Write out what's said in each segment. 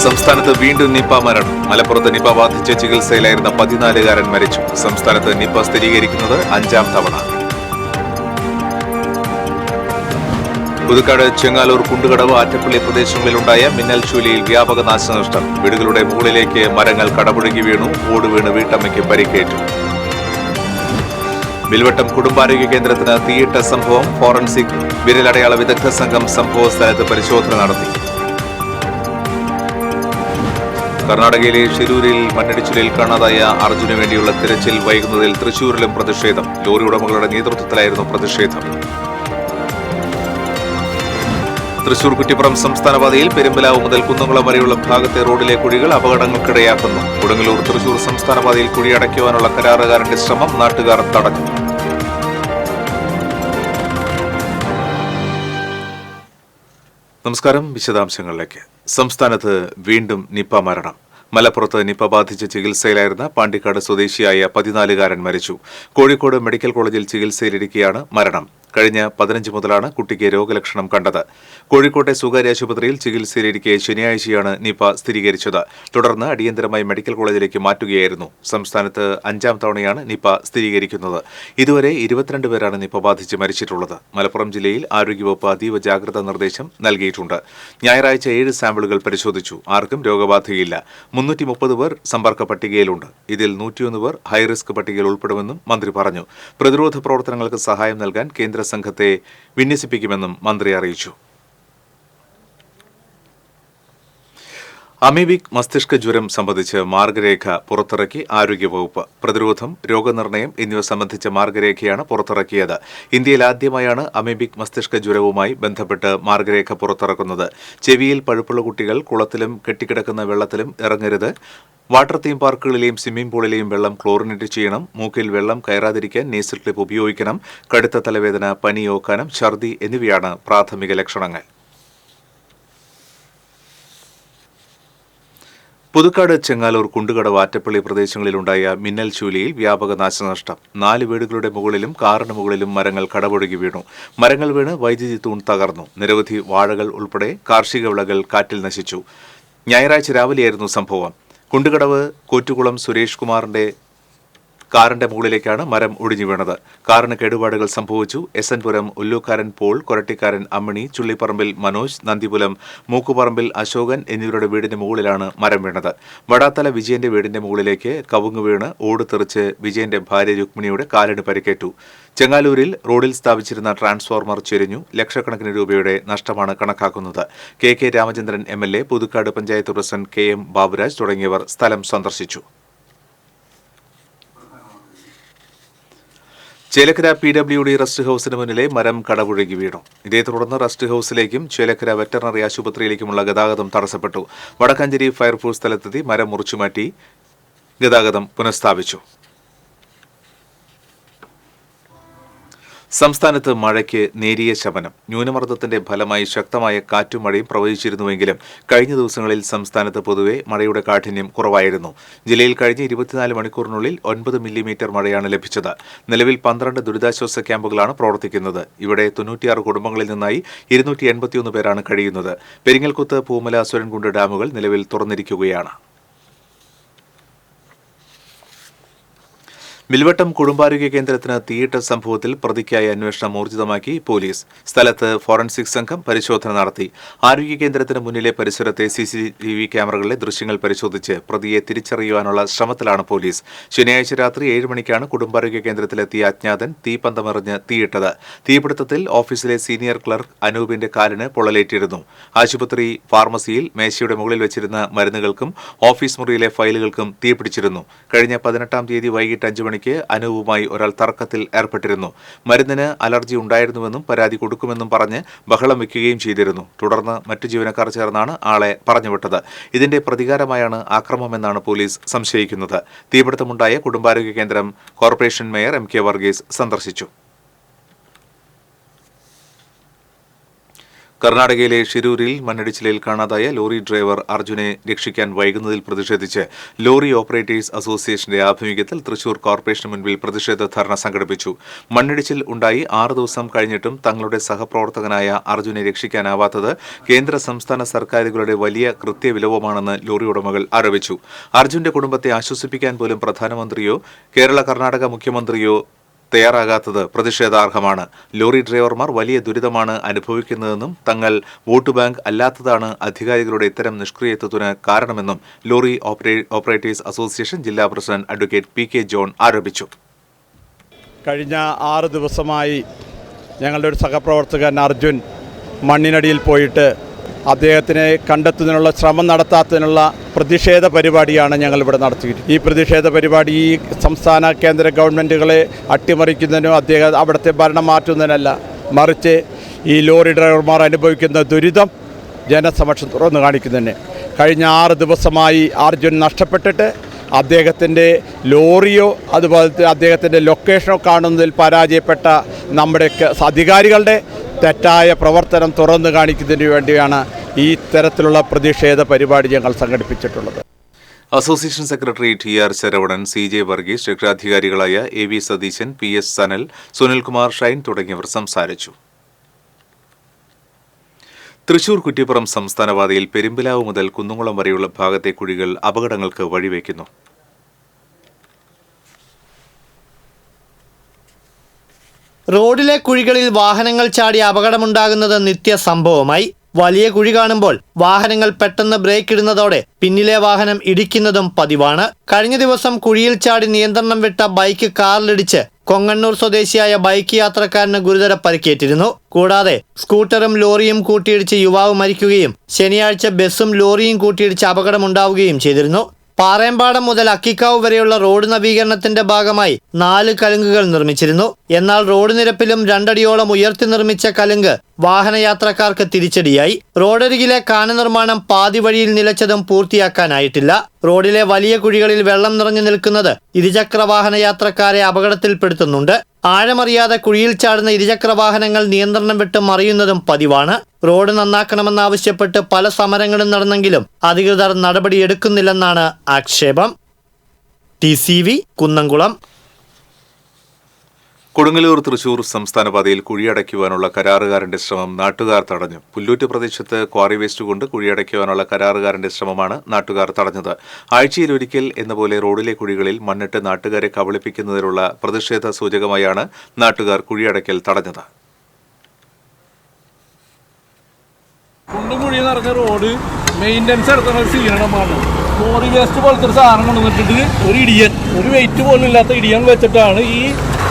സംസ്ഥാനത്ത് വീണ്ടും നിപ മരണം. മലപ്പുറത്ത് നിപ ബാധിച്ച് ചികിത്സയിലായിരുന്ന 14-കാരൻ മരിച്ചു. സംസ്ഥാനത്ത് നിപ സ്ഥിരീകരിക്കുന്നത് 5-ാം തവണ. പുതുക്കാട്, ചെങ്ങാലൂർ, കുണ്ടുകടവ്, ആറ്റപ്പള്ളി പ്രദേശങ്ങളിലുണ്ടായ മിന്നൽ ചുഴലിയിൽ വ്യാപക നാശനഷ്ടം. വീടുകളുടെ മുകളിലേക്ക് മരങ്ങൾ കടപുഴകി വീണു. ഓട് വീണ് വീട്ടമ്മയ്ക്ക് പരിക്കേറ്റു. വിൽവട്ടം കുടുംബാരോഗ്യ കേന്ദ്രത്തിന് തീയിട്ട സംഭവം. ഫോറൻസിക് വിരലടയാള വിദഗ്ധ സംഘം സംഭവ സ്ഥലത്ത് പരിശോധന നടത്തി. കർണാടകയിലെ ഷിരൂരിൽ മണ്ണിടിച്ചിലിൽ കാണാതായ അർജുനു വേണ്ടിയുള്ള തിരച്ചിൽ വൈകുന്നതിൽ തൃശൂരിലും പ്രതിഷേധം. ലോറി ഉടമകളുടെ നേതൃത്വത്തിലായിരുന്നു പ്രതിഷേധം. തൃശൂർ കുറ്റിപ്പുറം സംസ്ഥാനപാതയിൽ പെരുമ്പലാവ് മുതൽ കുന്നംകുളം വരെയുള്ള ഭാഗത്തെ റോഡിലെ കുഴികൾ അപകടങ്ങൾക്കിടയാക്കുന്നു. കൊടുങ്ങല്ലൂർ തൃശൂർ സംസ്ഥാനപാതയിൽ കുഴിയടയ്ക്കുവാനുള്ള കരാറുകാരന്റെ ശ്രമം നാട്ടുകാർ തടഞ്ഞു. നമസ്കാരം. വിശദാംശങ്ങളിലേക്ക്. സംസ്ഥാനത്ത് വീണ്ടും നിപ മരണം. മലപ്പുറത്ത് നിപ ബാധിച്ച് ചികിത്സയിലായിരുന്ന പാണ്ടിക്കാട് സ്വദേശിയായ 14-കാരൻ മരിച്ചു. കോഴിക്കോട് മെഡിക്കൽ കോളേജിൽ ചികിത്സയിലിരിക്കെയാണ് മരണം. കഴിഞ്ഞ 15 മുതലാണ് കുട്ടിക്ക് രോഗലക്ഷണം കണ്ടത്. കോഴിക്കോട്ടെ സ്വകാര്യ ആശുപത്രിയിൽ ചികിത്സയിലിരിക്കെ ശനിയാഴ്ചയാണ് നിപ സ്ഥിരീകരിച്ചത്. തുടർന്ന് അടിയന്തരമായി മെഡിക്കൽ കോളേജിലേക്ക് മാറ്റുകയായിരുന്നു. സംസ്ഥാനത്ത് 5-ാം തവണയാണ് നിപ സ്ഥിരീകരിക്കുന്നത്. ഇതുവരെ 22 പേരാണ് നിപ ബാധിച്ച് മരിച്ചിട്ടുള്ളത്. മലപ്പുറം ജില്ലയിൽ ആരോഗ്യവകുപ്പ് അതീവ ജാഗ്രതാ നിർദ്ദേശം നൽകിയിട്ടുണ്ട്. ഞായറാഴ്ച 7 സാമ്പിളുകൾ പരിശോധിച്ചു. ആർക്കും രോഗബാധയില്ല. 330 പേർ സമ്പർക്ക പട്ടികയിലുണ്ട്. ഇതിൽ 101 പേർ ഹൈറിസ്ക് പട്ടികയിൽ ഉൾപ്പെടുമെന്നും മന്ത്രി പറഞ്ഞു. പ്രതിരോധ പ്രവർത്തനങ്ങൾക്ക് സഹായം നൽകാൻ കേന്ദ്ര സംഘത്തെ വിന്യസിപ്പിക്കുമെന്നും മന്ത്രി അറിയിച്ചു. അമീബിക് മസ്തിഷ്ക ജ്വരം സംബന്ധിച്ച് മാർഗരേഖ പുറത്തിറക്കി ആരോഗ്യവകുപ്പ്. പ്രതിരോധം, രോഗനിർണയം എന്നിവ സംബന്ധിച്ച മാർഗരേഖയാണ് പുറത്തിറക്കിയത്. ഇന്ത്യയിൽ ആദ്യമായാണ് അമീബിക് മസ്തിഷ്ക ജ്വരവുമായി ബന്ധപ്പെട്ട് മാർഗരേഖ പുറത്തിറക്കുന്നത്. ചെവിയിൽ പഴുപ്പുള്ള കുട്ടികൾ കുളത്തിലും കെട്ടിക്കിടക്കുന്ന വെള്ളത്തിലും ഇറങ്ങരുത്. വാട്ടർ തീം പാർക്കുകളിലെയും സ്വിമ്മിംഗ് പൂളിലെയും വെള്ളം ക്ലോറിനേറ്റ് ചെയ്യണം. മൂക്കിൽ വെള്ളം കയറാതിരിക്കാൻ നേസൽ ക്ലിപ്പ് ഉപയോഗിക്കണം. കടുത്ത തലവേദന, പനി, ഓക്കാനം, ഛർദി എന്നിവയാണ് പ്രാഥമിക ലക്ഷണങ്ങൾ. പുതുക്കാട്, ചെങ്ങാലൂർ, കുണ്ടുകടവ്, ആറ്റപ്പള്ളി പ്രദേശങ്ങളിലുണ്ടായ മിന്നൽ ചുഴലിയിൽ വ്യാപക നാശനഷ്ടം. 4 വീടുകളുടെ മുകളിലും കാറിന് മുകളിലും മരങ്ങൾ കടപുഴകി വീണു. മരങ്ങൾ വീണ് വൈദ്യുതി തൂൺ തകർന്നു. നിരവധി വാഴകൾ ഉൾപ്പെടെ കാർഷിക വിളകൾ കാറ്റിൽ നശിച്ചു. ഞായറാഴ്ച രാവിലെയായിരുന്നു സംഭവം. കുണ്ടുകടവ് കോറ്റുകുളം സുരേഷ് കുമാറിന്റെ കാറിന്റെ മുകളിലേക്കാണ് മരം ഒടിഞ്ഞു വീണത്. കാറിന് കേടുപാടുകൾ സംഭവിച്ചു. എസ്എൻപുരം ഉല്ലൂക്കാരൻ പോൾ, കൊരട്ടിക്കാരൻ അമ്മിണി, ചുള്ളിപ്പറമ്പിൽ മനോജ്, നന്ദിപുലം മൂക്കുപറമ്പിൽ അശോകൻ എന്നിവരുടെ വീടിന്റെ മുകളിലാണ് മരം വീണത്. വടാത്തല വിജയന്റെ വീടിന്റെ മുകളിലേക്ക് കവുങ്ങ് വീണ് ഓട് തെറിച്ച് വിജയന്റെ ഭാര്യ രുക്മിണിയുടെ കാലിന് പരിക്കേറ്റു. ചെങ്ങാലൂരിൽ റോഡിൽ സ്ഥാപിച്ചിരുന്ന ട്രാൻസ്ഫോർമർ ചെരിഞ്ഞു. ലക്ഷക്കണക്കിന് രൂപയുടെ നഷ്ടമാണ് കണക്കാക്കുന്നത്. K Ramachandran MLA, Puthukkad panchayat president KM Baburaj തുടങ്ങിയവർ സ്ഥലം സന്ദർശിച്ചു. ചേലക്കര PWD റെസ്റ്റ് ഹൌസിന് മുന്നിലെ മരം കടപുഴകി വീണു. ഇതേ തുടർന്ന് റെസ്റ്റ് ഹൌസിലേക്കും ചേലക്കര വെറ്ററിനറി ആശുപത്രിയിലേക്കുമുള്ള ഗതാഗതം തടസ്സപ്പെട്ടു. വടക്കാഞ്ചേരി ഫയർഫോഴ്സ് സ്ഥലത്തെത്തി മരം മുറിച്ചുമാറ്റി ഗതാഗതം പുനഃസ്ഥാപിച്ചു. സംസ്ഥാനത്ത് മഴയ്ക്ക് നേരിയ ശമനം. ന്യൂനമർദ്ദത്തിന്റെ ഫലമായി ശക്തമായ കാറ്റും മഴയും പ്രവചിച്ചിരുന്നുവെങ്കിലും കഴിഞ്ഞ ദിവസങ്ങളിൽ സംസ്ഥാനത്ത് പൊതുവെ മഴയുടെ കാഠിന്യം കുറവായിരുന്നു. ജില്ലയിൽ കഴിഞ്ഞ 24 മണിക്കൂറിനുള്ളിൽ 9 മില്ലിമീറ്റർ മഴയാണ് ലഭിച്ചത്. നിലവിൽ 12 ദുരിതാശ്വാസ ക്യാമ്പുകളാണ് പ്രവർത്തിക്കുന്നത്. ഇവിടെ 96 കുടുംബങ്ങളിൽ നിന്നായി 281 പേരാണ് കഴിയുന്നത്. പെരിങ്ങൽകുത്ത്, പൂമല, സുരൻകുണ്ട് ഡാമുകൾ നിലവിൽ തുറന്നിരിക്കുകയാണ്. വിൽവട്ടം കുടുംബാരോഗ്യ കേന്ദ്രത്തിന് തീയിട്ട സംഭവത്തിൽ പ്രതിക്കായി അന്വേഷണം ഊർജിതമാക്കി പോലീസ്. സ്ഥലത്ത് ഫോറൻസിക് സംഘം പരിശോധന നടത്തി. ആരോഗ്യ കേന്ദ്രത്തിന് മുന്നിലെ പരിസരത്തെ CCTV ക്യാമറകളിലെ ദൃശ്യങ്ങൾ പരിശോധിച്ച് പ്രതിയെ തിരിച്ചറിയുവാനുള്ള ശ്രമത്തിലാണ് പോലീസ്. ശനിയാഴ്ച രാത്രി 7 മണിക്കാണ് കുടുംബാരോഗ്യ കേന്ദ്രത്തിലെത്തിയ അജ്ഞാതൻ തീപ്പന്തമെറിഞ്ഞ് തീയിട്ടത്. തീപിടുത്തത്തിൽ ഓഫീസിലെ സീനിയർ ക്ലർക്ക് അനൂപിന്റെ കാലിന് പൊള്ളലേറ്റിരുന്നു. ആശുപത്രി ഫാർമസിയിൽ മേശയുടെ മുകളിൽ വെച്ചിരുന്ന മരുന്നുകൾക്കും ഓഫീസ് മുറിയിലെ ഫയലുകൾക്കും തീപിടിച്ചിരുന്നു. കഴിഞ്ഞ 18-ാം തീയതി വൈകിട്ട് 5 മണിക്ക് അനൂപുമായി ഒരാൾ തർക്കത്തിൽ ഏർപ്പെട്ടിരുന്നു. മരുന്നിന് അലർജി ഉണ്ടായിരുന്നുവെന്നും പരാതി കൊടുക്കുമെന്നും പറഞ്ഞ് ബഹളം വയ്ക്കുകയും ചെയ്തിരുന്നു. തുടർന്ന് മറ്റു ജീവനക്കാർ ചേർന്നാണ് ആളെ പറഞ്ഞുവിട്ടത്. ഇതിന്റെ പ്രതികാരമായാണ് ആക്രമണമെന്നാണ് പോലീസ് സംശയിക്കുന്നത്. തീപിടുത്തമുണ്ടായ കുടുംബാരോഗ്യ കേന്ദ്രം കോർപ്പറേഷൻ മേയർ MK വർഗീസ് സന്ദർശിച്ചു. കർണാടകയിലെ ഷിരൂരിൽ മണ്ണിടിച്ചിലിൽ കാണാതായ ലോറി ഡ്രൈവർ അർജുനെ രക്ഷിക്കാൻ വൈകുന്നതിൽ പ്രതിഷേധിച്ച് ലോറി ഓപ്പറേറ്റേഴ്സ് അസോസിയേഷന്റെ ആഭിമുഖ്യത്തിൽ തൃശൂർ കോർപ്പറേഷന് മുൻപിൽ പ്രതിഷേധ ധർണ സംഘടിപ്പിച്ചു. മണ്ണിടിച്ചിൽ ഉണ്ടായി 6 ദിവസം കഴിഞ്ഞിട്ടും തങ്ങളുടെ സഹപ്രവർത്തകനായ അർജുനെ രക്ഷിക്കാനാവാത്തത് കേന്ദ്ര സംസ്ഥാന സർക്കാരുകളുടെ വലിയ കൃത്യവിലോപമാണെന്ന് ലോറി ഉടമകൾ ആരോപിച്ചു. അർജുന്റെ കുടുംബത്തെ ആശ്വസിപ്പിക്കാൻ പോലും പ്രധാനമന്ത്രിയോ കർണാടക മുഖ്യമന്ത്രിയോ തയ്യാറാകാത്തത് പ്രതിഷേധാർഹമാണ്. ലോറി ഡ്രൈവർമാർ വലിയ ദുരിതമാണ് അനുഭവിക്കുന്നതെന്നും തങ്ങൾ വോട്ട് ബാങ്ക് അല്ലാത്തതാണ് അധികാരികളുടെ ഇത്തരം നിഷ്ക്രിയത്വത്തിന് കാരണമെന്നും ലോറി ഓപ്പറേറ്റേഴ്സ് അസോസിയേഷൻ ജില്ലാ പ്രസിഡന്റ് അഡ്വക്കേറ്റ് പി.കെ. ജോൺ ആരോപിച്ചു. കഴിഞ്ഞ 6 ദിവസമായി ഞങ്ങളുടെ ഒരു സഹപ്രവർത്തകൻ അർജുൻ മണ്ണിനടിയിൽ പോയിട്ട് അദ്ദേഹത്തിനെ കണ്ടെത്തുന്നതിനുള്ള ശ്രമം നടത്താത്തതിനുള്ള പ്രതിഷേധ പരിപാടിയാണ് ഞങ്ങളിവിടെ നടത്തിയിട്ടുള്ളത്. ഈ പ്രതിഷേധ പരിപാടി ഈ സംസ്ഥാന കേന്ദ്ര ഗവൺമെൻറ്റുകളെ അട്ടിമറിക്കുന്നതിനോ അവിടുത്തെ ഭരണം മാറ്റുന്നതിനല്ല, മറിച്ച് ഈ ലോറി ഡ്രൈവർമാർ അനുഭവിക്കുന്ന ദുരിതം ജനസമക്ഷം തുറന്നു കാണിക്കുന്നതിന്. കഴിഞ്ഞ 6 ദിവസമായി അർജുൻ നഷ്ടപ്പെട്ടിട്ട് അദ്ദേഹത്തിൻ്റെ ലോറിയോ അതുപോലെ അദ്ദേഹത്തിൻ്റെ ലൊക്കേഷനോ കാണുന്നതിൽ പരാജയപ്പെട്ട നമ്മുടെ അധികാരികളുടെ തെറ്റായ പ്രവർത്തനം തുറന്നു കാണിക്കുന്നതിന് വേണ്ടിയാണ് ഈ തരത്തിലുള്ള പ്രതിഷേധ പരിപാടി ഞങ്ങൾ സംഘടിപ്പിച്ചിട്ടുള്ളത്. Association secretary T R. Saravanan, C J. Varghese, രക്ഷാധികാരികളായ എ.വി. സതീശൻ, പി.എസ്. സനൽ, സുനിൽകുമാർ ഷൈൻ തുടങ്ങിയവർ സംസാരിച്ചു. തൃശൂർ കുറ്റിപ്പുറം സംസ്ഥാനപാതയിൽ പെരുമ്പിലാവ് മുതൽ കുന്നുംകുളം വരെയുള്ള ഭാഗത്തെ കുഴികൾ അപകടങ്ങൾക്ക് വഴിവെക്കുന്നു. റോഡിലെ കുഴികളിൽ വാഹനങ്ങൾ ചാടി അപകടമുണ്ടാകുന്നത് നിത്യസംഭവമായി. വലിയ കുഴി കാണുമ്പോൾ വാഹനങ്ങൾ പെട്ടെന്ന് ബ്രേക്ക് ഇടുന്നതോടെ പിന്നിലെ വാഹനം ഇടിക്കുന്നതും പതിവാണ്. കഴിഞ്ഞ ദിവസം കുഴിയിൽ ചാടി നിയന്ത്രണം വിട്ട ബൈക്ക് കാറിലിടിച്ച് കൊങ്ങണ്ണൂർ സ്വദേശിയായ ബൈക്ക് യാത്രക്കാരന് ഗുരുതര പരിക്കേറ്റിരുന്നു. കൂടാതെ സ്കൂട്ടറും ലോറിയും കൂട്ടിയിടിച്ച് യുവാവ് മരിക്കുകയും ശനിയാഴ്ച ബസ്സും ലോറിയും കൂട്ടിയിടിച്ച് അപകടമുണ്ടാവുകയും ചെയ്തിരുന്നു. പാറേമ്പാടം മുതൽ അക്കിക്കാവ് വരെയുള്ള റോഡ് നവീകരണത്തിന്റെ ഭാഗമായി 4 കലുങ്കുകൾ നിർമ്മിച്ചിരുന്നു. എന്നാൽ റോഡ് നിരപ്പിലും 2 അടിയോളം ഉയർത്തി നിർമ്മിച്ച കലുങ്ക് വാഹനയാത്രക്കാർക്ക് തിരിച്ചടിയായി. റോഡരികിലെ കാന നിർമ്മാണം പാതി വഴിയിൽ നിലച്ചതും പൂർത്തിയാക്കാനായിട്ടില്ല. റോഡിലെ വലിയ കുഴികളിൽ വെള്ളം നിറഞ്ഞു നിൽക്കുന്നത് ഇരുചക്ര വാഹന യാത്രക്കാരെ അപകടത്തിൽപ്പെടുത്തുന്നുണ്ട്. ആഴമറിയാതെ കുഴിയിൽ ചാടുന്ന ഇരുചക്ര വാഹനങ്ങൾ നിയന്ത്രണം വിട്ട് മറിയുന്നതും പതിവാണ്. റോഡ് നന്നാക്കണമെന്നാവശ്യപ്പെട്ട് പല സമരങ്ങളും നടന്നെങ്കിലും അധികൃതർ നടപടിയെടുക്കുന്നില്ലെന്നാണ് ആക്ഷേപം. TCV കുന്നംകുളം. കൊടുങ്ങല്ലൂർ തൃശൂർ സംസ്ഥാനപാതയിൽ കുഴിയടയ്ക്കുവാനുള്ള കരാറുകാരന്റെ ശ്രമം നാട്ടുകാർ തടഞ്ഞു. പുല്ലൂറ്റ് പ്രദേശത്ത് ക്വാറി വേസ്റ്റ് കൊണ്ട് കുഴിയടയ്ക്കുവാനുള്ള കരാറുകാരന്റെ ശ്രമമാണ് നാട്ടുകാർ തടഞ്ഞത്. ആഴ്ചയിലൊരിക്കൽ എന്നപോലെ റോഡിലെ കുഴികളിൽ മണ്ണിട്ട് നാട്ടുകാരെ കബളിപ്പിക്കുന്നതിനുള്ള പ്രതിഷേധ സൂചകമായാണ് നാട്ടുകാർ കുഴിയടയ്ക്കൽ തടഞ്ഞത്. കുണ്ടും കുഴി നിറഞ്ഞ റോഡ് മെയിൻ്റനൻസ് എടുക്കുന്ന ഒരു സീനമാണ്. ക്വാറി വേസ്റ്റ് പോലത്തെ ഒരു സാധനം കൊണ്ടുവന്നിട്ട് ഒരു വെയിറ്റ് പോലും ഇല്ലാത്ത ഇടിയൻ വെച്ചിട്ടാണ് ഈ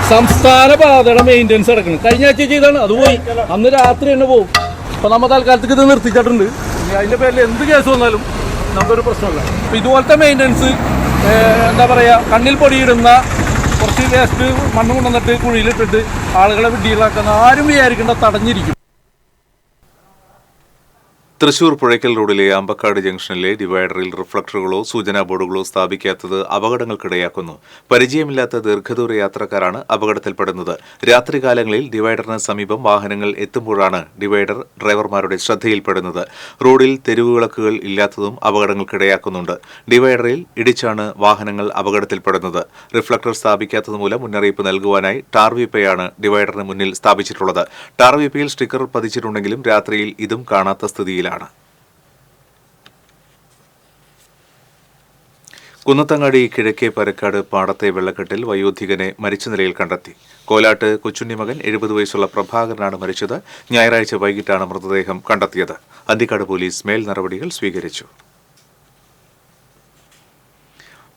സംസ്ഥാന പാതയുടെ മെയിൻ്റനൻസ് നടക്കുന്നത്. കഴിഞ്ഞ ആഴ്ച ചെയ്താണ്, അത് പോയി. അന്ന് രാത്രി തന്നെ പോകും. അപ്പോൾ നമ്മൾ തൽക്കാലത്തേക്ക് ഇത് നിർത്തിച്ചിട്ടുണ്ട്. അതിൻ്റെ പേരിൽ എന്ത് കേസ് വന്നാലും നമുക്കൊരു പ്രശ്നമില്ല. അപ്പോൾ ഇതുപോലത്തെ മെയിൻ്റനൻസ് എന്താ പറയുക, കണ്ണിൽ പൊടിയിടുന്ന കുറച്ച് വേസ്റ്റ് മണ്ണ് കൊണ്ടുവന്നിട്ട് കുഴിയിലിട്ടിട്ട് ആളുകളെ വിഡ്ഢികളാക്കുന്ന ആരും വിചാരിക്കേണ്ട തടഞ്ഞിരിക്കും. തൃശൂർ പുഴയ്ക്കൽ റോഡിലെ അമ്പക്കാട് ജംഗ്ഷനിലെ ഡിവൈഡറിൽ റിഫ്ലക്ടറുകളോ സൂചനാ ബോർഡുകളോ സ്ഥാപിക്കാത്തത് അപകടങ്ങൾക്കിടയാക്കുന്നു. പരിചയമില്ലാത്ത ദീർഘദൂര യാത്രക്കാരാണ് അപകടത്തിൽപ്പെടുന്നത്. രാത്രികാലങ്ങളിൽ ഡിവൈഡറിന് സമീപം വാഹനങ്ങൾ എത്തുമ്പോഴാണ് ഡിവൈഡർ ഡ്രൈവർമാരുടെ ശ്രദ്ധയിൽപ്പെടുന്നത്. റോഡിൽ തെരുവുവിളക്കുകൾ ഇല്ലാത്തതും അപകടങ്ങൾക്കിടയാക്കുന്നുണ്ട്. ഡിവൈഡറിൽ ഇടിച്ചാണ് വാഹനങ്ങൾ അപകടത്തിൽപ്പെടുന്നത്. റിഫ്ലക്ടർ സ്ഥാപിക്കാത്തത് മൂലം മുന്നറിയിപ്പ് നൽകുവാനായി ടാർവീപ്പയാണ് ഡിവൈഡറിന് മുന്നിൽ സ്ഥാപിച്ചിട്ടുള്ളത്. ടാർവീപ്പയിൽ സ്റ്റിക്കർ പതിച്ചിട്ടുണ്ടെങ്കിലും രാത്രിയിൽ ഇതും കാണാത്ത സ്ഥിതിയിലാണ്. കുന്നത്തങ്ങാടി കിഴക്കേ പരക്കാട് പാടത്തെ വെള്ളക്കെട്ടിൽ വയോധികനെ മരിച്ച നിലയിൽ കണ്ടെത്തി. കോലാട്ട് കൊച്ചുണ്ണി മകൻ 70 വയസ്സുള്ള പ്രഭാകരനാണ് മരിച്ചത്. ഞായറാഴ്ച വൈകിട്ടാണ് മൃതദേഹം കണ്ടെത്തിയത്. അന്തിക്കാട് പോലീസ് മേൽ നടപടികൾ സ്വീകരിച്ചു.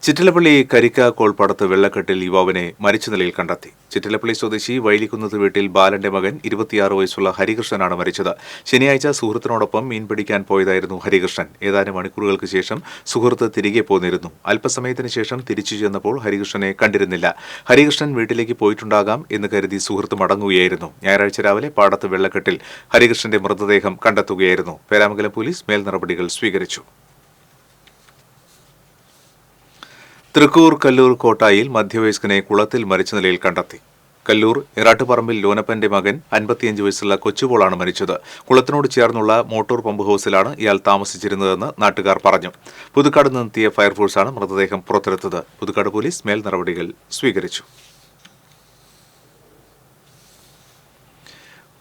ചിറ്റിലപ്പള്ളി കരിക്ക കോൾപ്പാടത്ത് വെള്ളക്കെട്ടിൽ യുവാവിനെ മരിച്ച നിലയിൽ കണ്ടെത്തി. ചിറ്റിലപ്പള്ളി സ്വദേശി വൈലിക്കുന്നത്ത് വീട്ടിൽ ബാലന്റെ മകൻ 26 വയസ്സുള്ള ഹരികൃഷ്ണനാണ് മരിച്ചത്. ശനിയാഴ്ച സുഹൃത്തിനോടൊപ്പം മീൻ പിടിക്കാൻ പോയതായിരുന്നു ഹരികൃഷ്ണൻ. ഏതാനും മണിക്കൂറുകൾക്ക് ശേഷം സുഹൃത്ത് തിരികെ പോന്നിരുന്നു. അല്പസമയത്തിന് ശേഷം തിരിച്ചു ചെന്നപ്പോൾ ഹരികൃഷ്ണനെ കണ്ടിരുന്നില്ല. ഹരികൃഷ്ണൻ വീട്ടിലേക്ക് പോയിട്ടുണ്ടാകാം എന്ന് കരുതി സുഹൃത്ത് മടങ്ങുകയായിരുന്നു. ഞായറാഴ്ച രാവിലെ പാടത്ത് വെള്ളക്കെട്ടിൽ ഹരികൃഷ്ണന്റെ മൃതദേഹം കണ്ടെത്തുകയായിരുന്നു. പേരാമംഗലം പോലീസ് മേൽ നടപടികൾ സ്വീകരിച്ചു. തൃക്കൂർ കല്ലൂർ കോട്ടായിൽ മധ്യവയസ്കനെ കുളത്തിൽ മരിച്ച നിലയിൽ കണ്ടെത്തി. കല്ലൂർ എറാട്ടുപറമ്പിൽ ലോനപ്പന്റെ മകൻ 55 വയസ്സുള്ള കൊച്ചുപോളാണ് മരിച്ചത്. കുളത്തിനോട് ചേർന്നുള്ള മോട്ടോർ പമ്പ് ഹൌസിലാണ് ഇയാൾ താമസിച്ചിരുന്നതെന്ന് നാട്ടുകാർ പറഞ്ഞു. പുതുക്കാട് നിന്നെത്തിയ ഫയർഫോഴ്സാണ് മൃതദേഹം പുറത്തെടുത്തത്. പുതുക്കാട് പോലീസ് മേൽ നടപടികൾ സ്വീകരിച്ചു.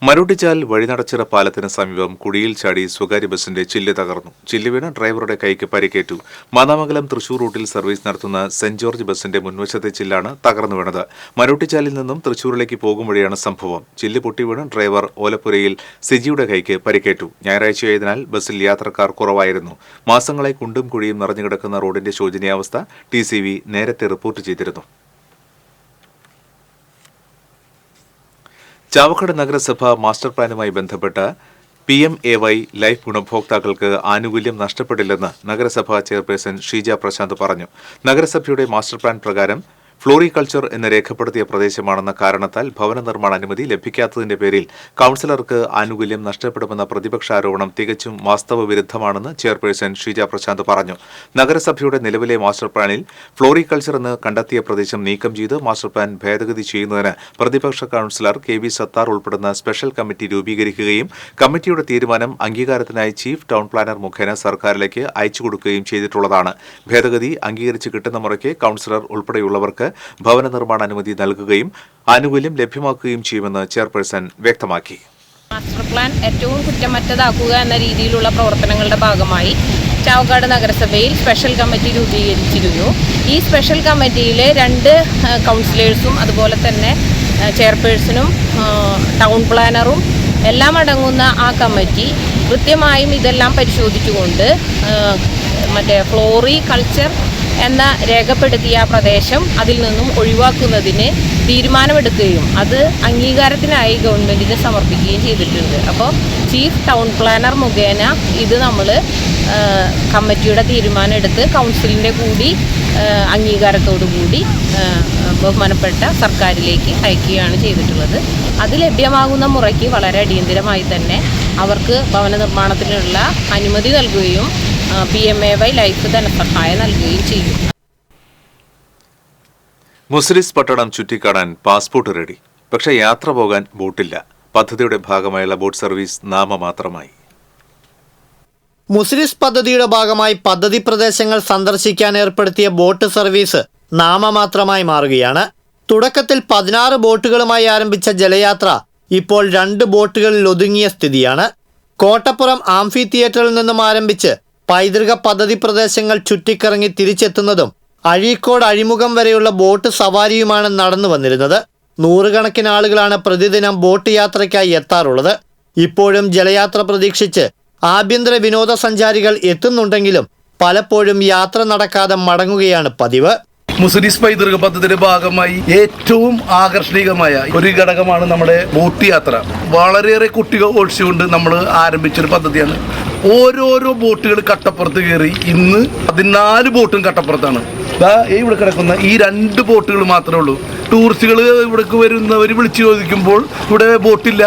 മരുട്ടിച്ചാൽ വഴിനടച്ചിറ പാലത്തിന് സമീപം കുഴിയിൽ ചാടി സ്വകാര്യ ബസിന്റെ ചില്ല് തകർന്നു. ചില്ല് വീണ് ഡ്രൈവറുടെ കൈക്ക് പരിക്കേറ്റു. മാന്നാമംഗലം തൃശൂർ റൂട്ടിൽ സർവീസ് നടത്തുന്ന സെന്റ് ജോർജ് ബസിന്റെ മുൻവശത്തെ ചില്ലാണ് തകർന്നു വീണത്. മരുട്ടിച്ചാലിൽ നിന്നും തൃശൂരിലേക്ക് പോകും വഴിയാണ് സംഭവം. ചില്ല് പൊട്ടിവീണ് ഡ്രൈവർ ഓലപ്പുരയിൽ സിജിയുടെ കൈക്ക് പരിക്കേറ്റു. ഞായറാഴ്ചയായതിനാൽ ബസ്സിൽ യാത്രക്കാർ കുറവായിരുന്നു. മാസങ്ങളായി കുണ്ടും കുഴിയും നിറഞ്ഞുകിടക്കുന്ന റോഡിന്റെ ശോചനീയാവസ്ഥ TCV നേരത്തെ റിപ്പോർട്ട് ചെയ്തിരുന്നു. ചാവക്കാട് നഗരസഭ മാസ്റ്റർ പ്ലാനുമായി ബന്ധപ്പെട്ട PMAY ലൈഫ് ഗുണഭോക്താക്കൾക്ക് ആനുകൂല്യം നഷ്ടപ്പെടില്ലെന്ന് നഗരസഭാ ചെയർപേഴ്സൺ ഷീജ പ്രശാന്ത് പറഞ്ഞു. നഗരസഭയുടെ മാസ്റ്റർ പ്ലാൻ പ്രകാരം ഫ്ലോറികൾച്ചർ എന്ന് രേഖപ്പെടുത്തിയ പ്രദേശമാണെന്ന കാരണത്താൽ ഭവന നിർമ്മാണ അനുമതി ലഭിക്കാത്തതിന്റെ പേരിൽ കൌൺസിലർക്ക് ആനുകൂല്യം നഷ്ടപ്പെടുമെന്ന പ്രതിപക്ഷ ആരോപണം തികച്ചും വാസ്തവ വിരുദ്ധമാണെന്ന് ചെയർപേഴ്സൺ ഷീജ പ്രശാന്ത് പറഞ്ഞു. നഗരസഭയുടെ നിലവിലെ മാസ്റ്റർ പ്ലാനിൽ ഫ്ലോറികൾച്ചർ എന്ന് കണ്ടെത്തിയ പ്രദേശം നീക്കം ചെയ്ത് മാസ്റ്റർ പ്ലാൻ ഭേദഗതി ചെയ്യുന്നതിന് പ്രതിപക്ഷ കൌൺസിലർ KV സത്താർ ഉൾപ്പെടുന്ന സ്പെഷ്യൽ കമ്മിറ്റി രൂപീകരിക്കുകയും കമ്മിറ്റിയുടെ തീരുമാനം അംഗീകാരത്തിനായി ചീഫ് ടൗൺ പ്ലാനർ മുഖേന സർക്കാരിലേക്ക് അയച്ചു കൊടുക്കുകയും ചെയ്തിട്ടുള്ളതാണ്. ഭേദഗതി അംഗീകരിച്ച് കിട്ടുന്ന മുറയ്ക്ക് കൌൺസിലർ ഉൾപ്പെടെയുള്ളവർക്ക് ഭവന നിർമ്മാണ അനുമതി നൽകുകയും ആനുകൂല്യം ലഭ്യമാക്കുകയും ചെയ്യുമെന്ന് ചെയർപേഴ്സൺ വ്യക്തമാക്കി. മാസ്റ്റർ പ്ലാൻ ഏറ്റവും കുറ്റമറ്റതാക്കുക എന്ന രീതിയിലുള്ള പ്രവർത്തനങ്ങളുടെ ഭാഗമായി ചാവക്കാട് നഗരസഭയിൽ സ്പെഷ്യൽ കമ്മിറ്റി രൂപീകരിച്ചിരുന്നു. ഈ സ്പെഷ്യൽ കമ്മിറ്റിയിലെ 2 കൗൺസിലേഴ്സും അതുപോലെ തന്നെ ചെയർപേഴ്സണും ടൗൺ പ്ലാനറും എല്ലാം അടങ്ങുന്ന ആ കമ്മിറ്റി കൃത്യമായും ഇതെല്ലാം പരിശോധിച്ചുകൊണ്ട് ഫ്ലോറികൾച്ചർ എന്ന രേഖപ്പെടുത്തിയ പ്രദേശം അതിൽ നിന്നും ഒഴിവാക്കുന്നതിന് തീരുമാനമെടുക്കുകയും അത് അംഗീകാരത്തിനായി ഗവൺമെൻറ്റിന് സമർപ്പിക്കുകയും ചെയ്തിട്ടുണ്ട്. അപ്പോൾ ചീഫ് ടൗൺ പ്ലാനർ മുഖേന ഇത് നമ്മൾ കമ്മിറ്റിയുടെ തീരുമാനം എടുത്ത് കൗൺസിലിൻ്റെ കൂടി അംഗീകാരത്തോടു കൂടി ബഹുമാനപ്പെട്ട സർക്കാരിലേക്ക് അയക്കുകയാണ് ചെയ്തിട്ടുള്ളത്. അത് ലഭ്യമാകുന്ന മുറയ്ക്ക് വളരെ അടിയന്തിരമായി തന്നെ അവർക്ക് ഭവന നിർമ്മാണത്തിനുള്ള അനുമതി നൽകുകയും PMAY ലൈഫ് ധനസഹായം നൽകുകയും ചെയ്യും. മുസ്ലിസ് പട്ടണം ചുറ്റിക്കാണാൻ പാസ്പോർട്ട് റെഡി. പക്ഷേ യാത്ര പോകാൻ ബോട്ടില്ല. പദ്ധതിയുടെ ഭാഗമായുള്ള ബോട്ട് സർവീസ് നാമമാത്രമായി. മുസ്ലിസ് പദ്ധതിയുടെ ഭാഗമായി പദ്ധതി പ്രദേശങ്ങൾ സന്ദർശിക്കാൻ ഏർപ്പെടുത്തിയ ബോട്ട് സർവീസ് നാമമാത്രമായി മാറുകയാണ്. തുടക്കത്തിൽ 16 ബോട്ടുകളുമായി ആരംഭിച്ച ജലയാത്ര ഇപ്പോൾ 2 ബോട്ടുകളിൽ ഒതുങ്ങിയ സ്ഥിതിയാണ്. കോട്ടപ്പുറം ആംഫി തിയേറ്ററിൽ നിന്നും ആരംഭിച്ച് പൈതൃക പദ്ധതി പ്രദേശങ്ങൾ ചുറ്റിക്കറങ്ങി തിരിച്ചെത്തുന്നതും അഴീക്കോട് അഴിമുഖം വരെയുള്ള ബോട്ട് സവാരിയുമാണ് നടന്നു വന്നിരുന്നത്. 100 കണക്കിന് ആളുകളാണ് പ്രതിദിനം ബോട്ട് യാത്രയ്ക്കായി എത്താറുള്ളത്. ഇപ്പോഴും ജലയാത്ര പ്രതീക്ഷിച്ച് ആഭ്യന്തര വിനോദസഞ്ചാരികൾ എത്തുന്നുണ്ടെങ്കിലും പലപ്പോഴും യാത്ര നടക്കാതെ മടങ്ങുകയാണ് പതിവ്. മുസ്ലിസ് പൈതൃക പദ്ധതിയുടെ ഭാഗമായി ഏറ്റവും ആകർഷണീയമായ ഒരു ഘടകമാണ് നമ്മുടെ ബോട്ട് യാത്ര. വളരെയേറെ കുട്ടികൾ ഓടിച്ചുകൊണ്ട് നമ്മൾ ആരംഭിച്ചൊരു പദ്ധതിയാണ്. ഓരോരോ ബോട്ടുകൾ കട്ടപ്പുറത്ത് കയറി ഇന്ന് 14 ബോട്ടും കട്ടപ്പുറത്താണ്. ഇവിടെ കിടക്കുന്ന ഈ 2 ബോട്ടുകൾ മാത്രമേ ഉള്ളൂ. ടൂറിസ്റ്റുകൾ ഇവിടേക്ക് വരുന്നവർ വിളിച്ചു ചോദിക്കുമ്പോൾ ഇവിടെ ബോട്ടില്ല.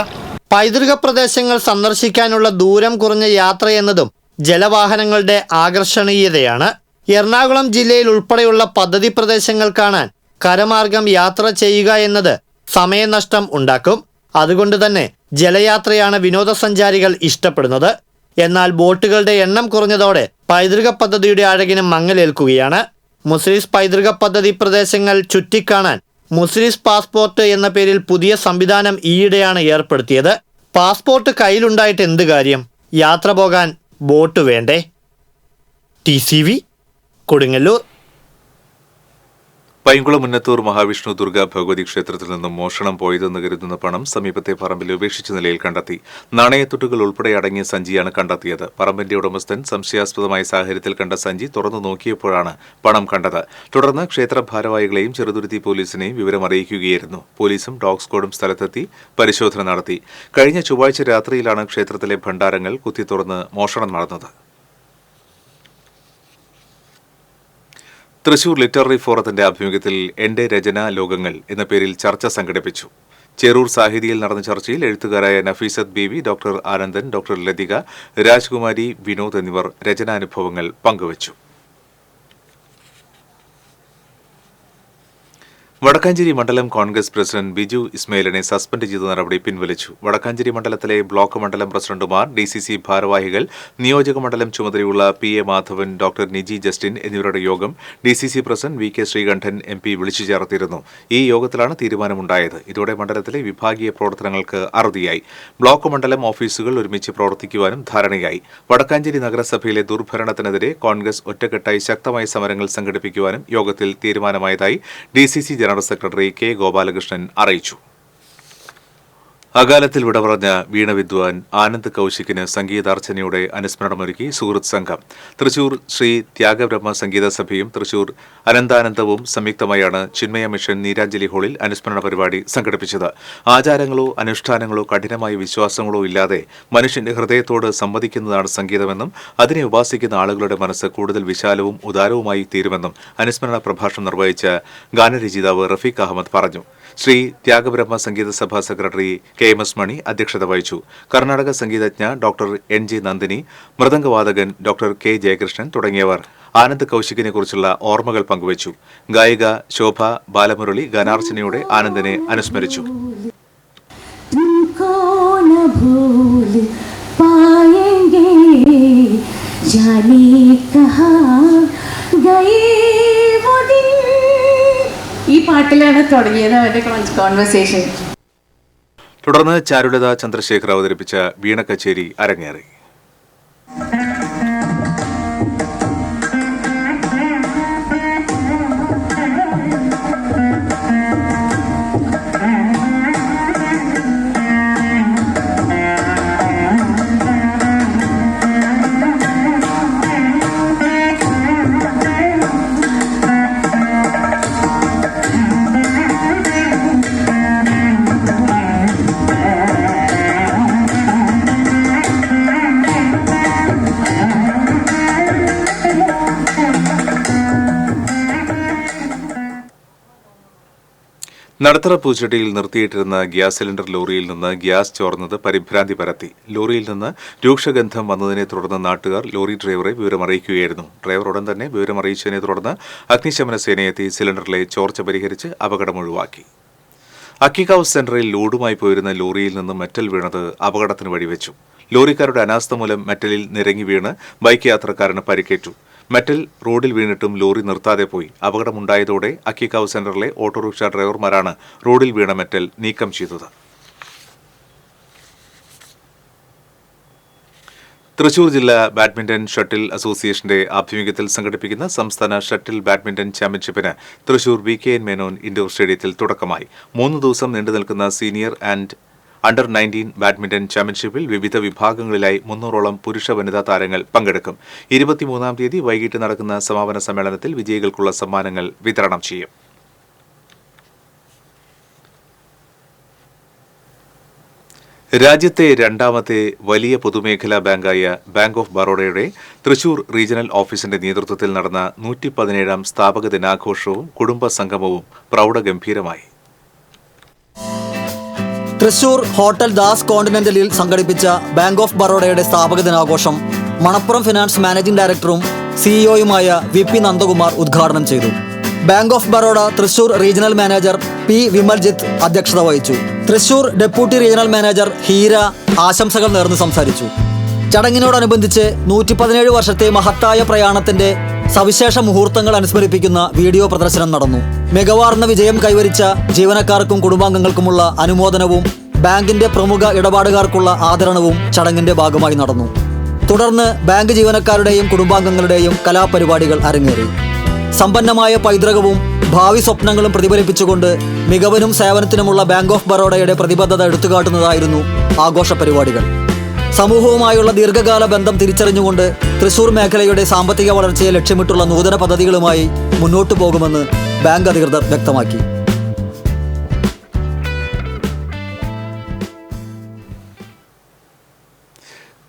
പൈതൃക പ്രദേശങ്ങൾ സന്ദർശിക്കാനുള്ള ദൂരം കുറഞ്ഞ യാത്ര എന്നതും ജലവാഹനങ്ങളുടെ ആകർഷണീയതയാണ്. എറണാകുളം ജില്ലയിൽ ഉൾപ്പെടെയുള്ള പദ്ധതി പ്രദേശങ്ങൾ കാണാൻ കരമാർഗം യാത്ര ചെയ്യുക എന്നത് സമയനഷ്ടം ഉണ്ടാക്കും. അതുകൊണ്ട് തന്നെ ജലയാത്രയാണ് വിനോദസഞ്ചാരികൾ ഇഷ്ടപ്പെടുന്നത്. എന്നാൽ ബോട്ടുകളുടെ എണ്ണം കുറഞ്ഞതോടെ പൈതൃക പദ്ധതിയുടെ അഴകിന് മങ്ങലേൽക്കുകയാണ്. മുസ്ലിസ് പൈതൃക പദ്ധതി പ്രദേശങ്ങൾ ചുറ്റിക്കാണാൻ മുസ്ലിസ് പാസ്പോർട്ട് എന്ന പേരിൽ പുതിയ സംവിധാനം ഈയിടെയാണ് ഏർപ്പെടുത്തിയത്. പാസ്പോർട്ട് കയ്യിലുണ്ടായിട്ട് എന്ത് കാര്യം? യാത്ര പോകാൻ ബോട്ട് വേണ്ടേ? TCV കൊടുങ്ങല്ലൂർ. പൈങ്കുളം മുന്നത്തൂർ മഹാവിഷ്ണു ദുർഗാ ഭഗവതി ക്ഷേത്രത്തിൽ നിന്നും മോഷണം പോയതെന്ന് കരുതുന്ന പണം സമീപത്തെ പറമ്പിൽ ഉപേക്ഷിച്ച നിലയിൽ കണ്ടെത്തി. നാണയത്തുട്ടുകൾ ഉൾപ്പെടെ അടങ്ങിയ സഞ്ചിയാണ് കണ്ടെത്തിയത്. പറമ്പിന്റെ ഉടമസ്ഥൻ സംശയാസ്പദമായ സാഹചര്യത്തിൽ കണ്ട സഞ്ചി തുറന്നു നോക്കിയപ്പോഴാണ് പണം കണ്ടത്. തുടർന്ന് ക്ഷേത്ര ഭാരവാഹികളെയും ചെറുതുരുത്തി പോലീസിനെയും വിവരം അറിയിക്കുകയായിരുന്നു. പോലീസും ഡോഗ് സ്ക്വാഡും സ്ഥലത്തെത്തി പരിശോധന നടത്തി. കഴിഞ്ഞ ചൊവ്വാഴ്ച രാത്രിയിലാണ് ക്ഷേത്രത്തിലെ ഭണ്ഡാരങ്ങൾ കുത്തിത്തുറന്ന് മോഷണം നടന്നത്. തൃശൂർ ലിറ്റററി ഫോറത്തിന്റെ ആഭിമുഖ്യത്തിൽ എന്റെ രചനാ ലോകങ്ങൾ എന്ന പേരിൽ ചർച്ച സംഘടിപ്പിച്ചു. ചേരൂർ സാഹിതിയിൽ നടന്ന ചർച്ചയിൽ എഴുത്തുകാരായ നഫീസത്ത് ബീവി, ഡോക്ടർ ആനന്ദൻ, ഡോക്ടർ ലതിക, രാജ്കുമാരി, വിനോദ് എന്നിവർ രചനാനുഭവങ്ങൾ പങ്കുവച്ചു. വടക്കാഞ്ചേരി മണ്ഡലം കോൺഗ്രസ് പ്രസിഡന്റ് ബിജു ഇസ്മയിലിനെ സസ്പെൻഡ് ചെയ്ത നടപടി പിൻവലിച്ചു. വടക്കാഞ്ചേരി മണ്ഡലത്തിലെ ബ്ലോക്ക് മണ്ഡലം പ്രസിഡന്റുമാർ, DCC ഭാരവാഹികൾ, നിയോജക മണ്ഡലം ചുമതലയുള്ള PA Madhavan, doctor Niji Justin എന്നിവരുടെ യോഗം DCC president VK Sreekandan MP വിളിച്ചു ചേർത്തിരുന്നു. ഈ യോഗത്തിലാണ് തീരുമാനമുണ്ടായത്. ഇതോടെ മണ്ഡലത്തിലെ വിഭാഗീയ പ്രവർത്തനങ്ങൾക്ക് അറുതിയായി. ബ്ലോക്ക് മണ്ഡലം ഓഫീസുകൾ ഒരുമിച്ച് പ്രവർത്തിക്കുവാനും ധാരണയായി. വടക്കാഞ്ചേരി നഗരസഭയിലെ ദുർഭരണത്തിനെതിരെ കോൺഗ്രസ് ഒറ്റക്കെട്ടായി ശക്തമായ സമരങ്ങൾ സംഘടിപ്പിക്കുവാനും യോഗത്തിൽ തീരുമാനമായതായി DCC general secretary K Gopalakrishnan അറിയിച്ചു. അകാലത്തിൽ വിടപറഞ്ഞ വീണവിദ്വാൻ ആനന്ദ് കൌശിക്കിന് സംഗീതാർച്ചനയുടെ അനുസ്മരണമൊരുക്കി സുഹൃത്ത് സംഘം. തൃശൂർ ശ്രീ ത്യാഗബ്രഹ്മ സംഗീത സഭയും തൃശൂർ അനന്താനന്ദവും സംയുക്തമായാണ് ചിന്മയ മിഷൻ നീരാഞ്ജലി ഹാളിൽ അനുസ്മരണ പരിപാടി സംഘടിപ്പിച്ചത്. ആചാരങ്ങളോ അനുഷ്ഠാനങ്ങളോ കഠിനമായ വിശ്വാസങ്ങളോ ഇല്ലാതെ മനുഷ്യന്റെ ഹൃദയത്തോട് സംവദിക്കുന്നതാണ് സംഗീതമെന്നും അതിനെ ഉപാസിക്കുന്ന ആളുകളുടെ മനസ്സ് കൂടുതൽ വിശാലവും ഉദാരവുമായി തീരുമെന്നും അനുസ്മരണ പ്രഭാഷണം നിർവഹിച്ച ഗാനരചയിതാവ് റഫീഖ് അഹമ്മദ് പറഞ്ഞു. ശ്രീ ത്യാഗബ്രഹ്മ സംഗീത സഭാ സെക്രട്ടറി KMS മണി അധ്യക്ഷത വഹിച്ചു. കർണാടക സംഗീതജ്ഞ ഡോക്ടർ NG നന്ദിനി, മൃദംഗവാദകൻ ഡോക്ടർ K ജയകൃഷ്ണൻ തുടങ്ങിയവർ ആനന്ദ് കൌശികിനെ കുറിച്ചുള്ള ഓർമ്മകൾ പങ്കുവച്ചു. ഗായിക ശോഭ ബാലമുരളി ഗാനാർച്ചനയോടെ ആനന്ദിനെ അനുസ്മരിച്ചു. ഈ പാട്ടിലാണ് തുടങ്ങിയത് അവരുടെ കോൺവെർസേഷൻ. തുടർന്ന് ചാരുലത ചന്ദ്രശേഖർ അവതരിപ്പിച്ച വീണ കച്ചേരി അരങ്ങേറി. നടത്തറ പൂച്ചട്ടിയിൽ നിർത്തിയിട്ടിരുന്ന ഗ്യാസ് സിലിണ്ടർ ലോറിയിൽ നിന്ന് ഗ്യാസ് ചോർന്നത് പരിഭ്രാന്തി പരത്തി. ലോറിയിൽ നിന്ന് രൂക്ഷഗന്ധം വന്നതിനെ തുടർന്ന് നാട്ടുകാർ ലോറി ഡ്രൈവറെ വിവരമറിയിക്കുകയായിരുന്നു. ഡ്രൈവർ ഉടൻ തന്നെ വിവരമറിയിച്ചതിനെ തുടർന്ന് അഗ്നിശമന സേനയെത്തി സിലിണ്ടറിലെ ചോർച്ച പരിഹരിച്ച് അപകടം ഒഴിവാക്കി. അക്കിക്കാവ് സെന്ററിൽ ലോഡുമായി പോയിരുന്ന ലോറിയിൽ നിന്ന് മെറ്റൽ വീണത് അപകടത്തിന് വഴിവെച്ചു. ലോറിക്കാരുടെ അനാസ്ഥ മൂലം മെറ്റലിൽ നിരങ്ങി വീണ് ബൈക്ക് യാത്രക്കാരന് പരിക്കേറ്റു. മെറ്റൽ റോഡിൽ വീണിട്ടും ലോറി നിർത്താതെ പോയി. അപകടമുണ്ടായതോടെ അക്കിക്കാവ് സെന്ററിലെ ഓട്ടോറിക്ഷ ഡ്രൈവർമാരാണ് റോഡിൽ വീണ മെറ്റൽ നീക്കം ചെയ്തത്. തൃശൂർ ജില്ലാ ബാഡ്മിന്റൺ ഷട്ടിൽ അസോസിയേഷന്റെ ആഭിമുഖ്യത്തിൽ സംഘടിപ്പിക്കുന്ന സംസ്ഥാന ഷട്ടിൽ ബാഡ്മിന്റൺ ചാമ്പ്യൻഷിപ്പിന് തൃശൂർ VKN മേനോൻ ഇൻഡോർ സ്റ്റേഡിയത്തിൽ തുടക്കമായി. 3 ദിവസം നീണ്ടുനിൽക്കുന്ന സീനിയർ ആൻഡ് അണ്ടർ 19 ബാഡ്മിന്റൺ ചാമ്പ്യൻഷിപ്പിൽ വിവിധ വിഭാഗങ്ങളിലായി 300ഓളം പുരുഷ വനിതാ താരങ്ങൾ പങ്കെടുക്കും. 23-ാം തീയതി വൈകിട്ട് നടക്കുന്ന സമാപന സമ്മേളനത്തിൽ വിജയികൾക്കുള്ള സമ്മാനങ്ങൾ വിതരണം ചെയ്യും. രാജ്യത്തെ രണ്ടാമത്തെ വലിയ പൊതുമേഖലാ ബാങ്കായ ബാങ്ക് ഓഫ് ബറോഡയുടെ തൃശൂർ റീജിയണൽ ഓഫീസിന്റെ നേതൃത്വത്തിൽ നടന്ന 117ാം സ്ഥാപക ദിനാഘോഷവും കുടുംബ സംഗമവും പ്രൗഢഗംഭീരമായി. തൃശൂർ ഹോട്ടൽ ദാസ് കോണ്ടിനെന്റലിൽ സംഘടിപ്പിച്ച ബാങ്ക് ഓഫ് ബറോഡയുടെ സ്ഥാപക ദിനാഘോഷം മണപ്പുറം ഫിനാൻസ് മാനേജിംഗ് ഡയറക്ടറും സിഇഒയുമായ VP നന്ദകുമാർ ഉദ്ഘാടനം ചെയ്തു. Bank of Baroda Thrissur regional manager P Vimaljith അധ്യക്ഷത വഹിച്ചു. Thrissur deputy regional manager Heera ആശംസകൾ നേർന്ന് സംസാരിച്ചു. ചടങ്ങിനോടനുബന്ധിച്ച് 117 വർഷത്തെ മഹത്തായ പ്രയാണത്തിന്റെ സവിശേഷ മുഹൂർത്തങ്ങൾ അനുസ്മരിപ്പിക്കുന്ന വീഡിയോ പ്രദർശനം നടന്നു. മികവാർന്ന വിജയം കൈവരിച്ച ജീവനക്കാർക്കും കുടുംബാംഗങ്ങൾക്കുമുള്ള അനുമോദനവും ബാങ്കിന്റെ പ്രമുഖ ഇടപാടുകാർക്കുള്ള ആദരണവും ചടങ്ങിന്റെ ഭാഗമായി നടന്നു. തുടർന്ന് ബാങ്ക് ജീവനക്കാരുടെയും കുടുംബാംഗങ്ങളുടെയും കലാപരിപാടികൾ അരങ്ങേറി. സമ്പന്നമായ പൈതൃകവും ഭാവി സ്വപ്നങ്ങളും പ്രതിഫലിപ്പിച്ചുകൊണ്ട് മികവിനും സേവനത്തിനുമുള്ള ബാങ്ക് ഓഫ് ബറോഡയുടെ പ്രതിബദ്ധത എടുത്തുകാട്ടുന്നതായിരുന്നു ആഘോഷ പരിപാടികൾ. സമൂഹവുമായുള്ള ദീർഘകാല ബന്ധം തിരിച്ചറിഞ്ഞുകൊണ്ട് തൃശൂർ മേഖലയുടെ സാമ്പത്തിക വളർച്ചയെ ലക്ഷ്യമിട്ടുള്ള നൂതന പദ്ധതികളുമായി മുന്നോട്ടു പോകുമെന്ന് ബാങ്ക് അധികൃതർ വ്യക്തമാക്കി.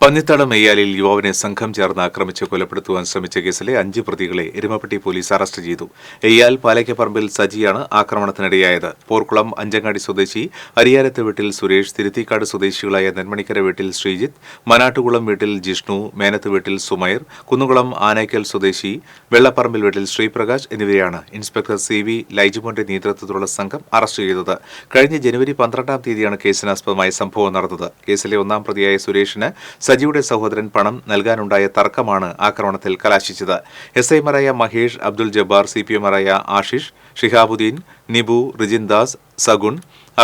പന്നിത്തട മെയ്യാലിൽ യുവാവിനെ സംഘം ചേർന്ന് ആക്രമിച്ച് കൊലപ്പെടുത്തുവാൻ ശ്രമിച്ച കേസിലെ 5 പ്രതികളെ എരുമപ്പെട്ടി പോലീസ് അറസ്റ്റ് ചെയ്തു. എയ്യാൽ പാലയ്ക്കപ്പറമ്പിൽ സജിയാണ് ആക്രമണത്തിനിടയായത്. പോർക്കുളം അഞ്ചങ്ങാടി സ്വദേശി അരിയാരത്ത് വീട്ടിൽ സുരേഷ്, തിരുത്തിക്കാട് സ്വദേശികളായ നെന്മണിക്കര വീട്ടിൽ ശ്രീജിത്ത്, മനാട്ടുകുളം വീട്ടിൽ ജിഷ്ണു, മേനത്ത് വീട്ടിൽ സുമൈർ, കുന്നുകുളം ആനയ്ക്കൽ സ്വദേശി വെള്ളപ്പറമ്പിൽ വീട്ടിൽ ശ്രീപ്രകാശ് എന്നിവരെയാണ് ഇൻസ്പെക്ടർ CV ലൈജുമോന്റെ നേതൃത്വത്തിലുള്ള സംഘം അറസ്റ്റ് ചെയ്തത്. കഴിഞ്ഞ ജനുവരി 12-ാം തീയതിയാണ് കേസിനാസ്പദമായ സംഭവം നടന്നത്. കേസിലെ 1-ാം പ്രതിയായ സുരേഷിന് സജിയുടെ സഹോദരൻ പണം നൽകാനുണ്ടായ തർക്കമാണ് ആക്രമണത്തിൽ കലാശിച്ചത്. SI-മാരായ മഹേഷ്, അബ്ദുൽ ജബ്ബാർ, CPM-മാരായ ആശിഷ്, ഷിഹാബുദ്ദീൻ, നിബു, റിജിൻ ദാസ്, സഗുൺ,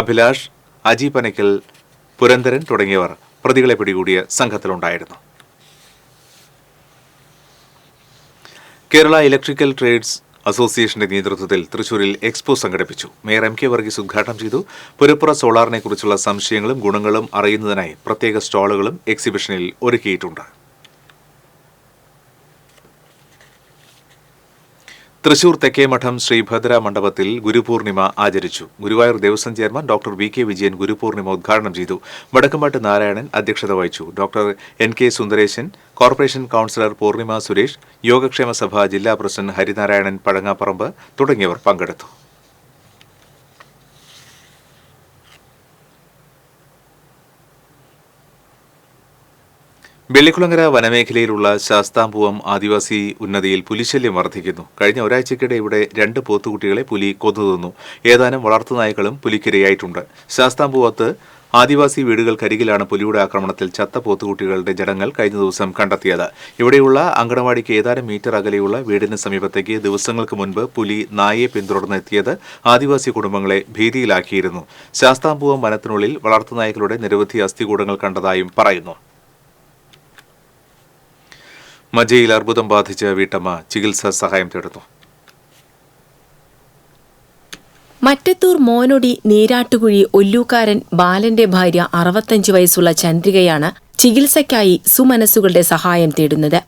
അഭിലാഷ്, അജി പനക്കൽ, പുരന്ദരൻ തുടങ്ങിയവർ പ്രതികളെ പിടികൂടിയ സംഘത്തിലുണ്ടായിരുന്നു. കേരള ഇലക്ട്രിക്കൽ ട്രേഡ്സ് അസോസിയേഷന്റെ നേതൃത്വത്തിൽ തൃശൂരിൽ എക്സ്പോ സംഘടിപ്പിച്ചു. മേയർ MK വർഗീസ് ഉദ്ഘാടനം ചെയ്തു. പുരപ്പുറ സോളാറിനെക്കുറിച്ചുള്ള സംശയങ്ങളും ഗുണങ്ങളും അറിയുന്നതിനായി പ്രത്യേക സ്റ്റാളുകളും എക്സിബിഷനിൽ ഒരുക്കിയിട്ടുണ്ട്. തൃശൂർ തെക്കേമഠം ശ്രീഭദ്ര മണ്ഡപത്തിൽ ഗുരുപൂർണിമ ആചരിച്ചു. Guruvayur Devaswom chairman doctor VK Vijayan Gurupurnima ഉദ്ഘാടനം ചെയ്തു. വടക്കമ്പാട്ട് നാരായണൻ അധ്യക്ഷത വഹിച്ചു. Doctor NK Sundaresan, corporation councillor Poornima Suresh, Yogakshema Sabha ജില്ലാ പ്രസിഡന്റ് ഹരിനാരായണൻ പഴങ്ങാപ്പറമ്പ് തുടങ്ങിയവർ പങ്കെടുത്തു. വെള്ളിക്കുളങ്ങര വനമേഖലയിലുള്ള ശാസ്താംപൂവം ആദിവാസി ഉന്നതിയിൽ പുലിശല്യം വർദ്ധിക്കുന്നു. കഴിഞ്ഞ ഒരാഴ്ചയ്ക്കിടെ ഇവിടെ 2 പോത്തുകുട്ടികളെ പുലി കൊന്നുതിന്നു. ഏതാനും വളർത്തുനായ്ക്കളും പുലിക്കിരയായിട്ടുണ്ട്. ശാസ്താംപൂവത്ത് ആദിവാസി വീടുകൾക്കരികിലാണ് പുലിയുടെ ആക്രമണത്തിൽ ചത്ത പോത്തുകുട്ടികളുടെ ജഡങ്ങൾ കഴിഞ്ഞ ദിവസം കണ്ടെത്തിയത്. ഇവിടെയുള്ള അങ്കണവാടിക്ക് ഏതാനും മീറ്റർ അകലെയുള്ള വീടിന് സമീപത്തേക്ക് ദിവസങ്ങൾക്ക് മുൻപ് പുലി നായയെ പിന്തുടർന്ന് എത്തിയത് ആദിവാസി കുടുംബങ്ങളെ ഭീതിയിലാക്കിയിരുന്നു. ശാസ്താംപൂവം വനത്തിനുള്ളിൽ വളർത്തുനായ്ക്കളുടെ നിരവധി അസ്ഥികൂടങ്ങൾ കണ്ടതായും പറയുന്നു. മജയിൽ അർബുദം ബാധിച്ച വീട്ടമ്മ ചികിത്സാ സഹായം തേടുന്നു. മറ്റത്തൂർ മോനൊടി നീരാട്ടുകുഴി ഒല്ലൂക്കാരൻ ബാലന്റെ ഭാര്യ 65 വയസ്സുള്ള ചന്ദ്രികയാണ് ചികിത്സയ്ക്കായി സുമനസ്സുകളുടെ സഹായം തേടുന്നത്.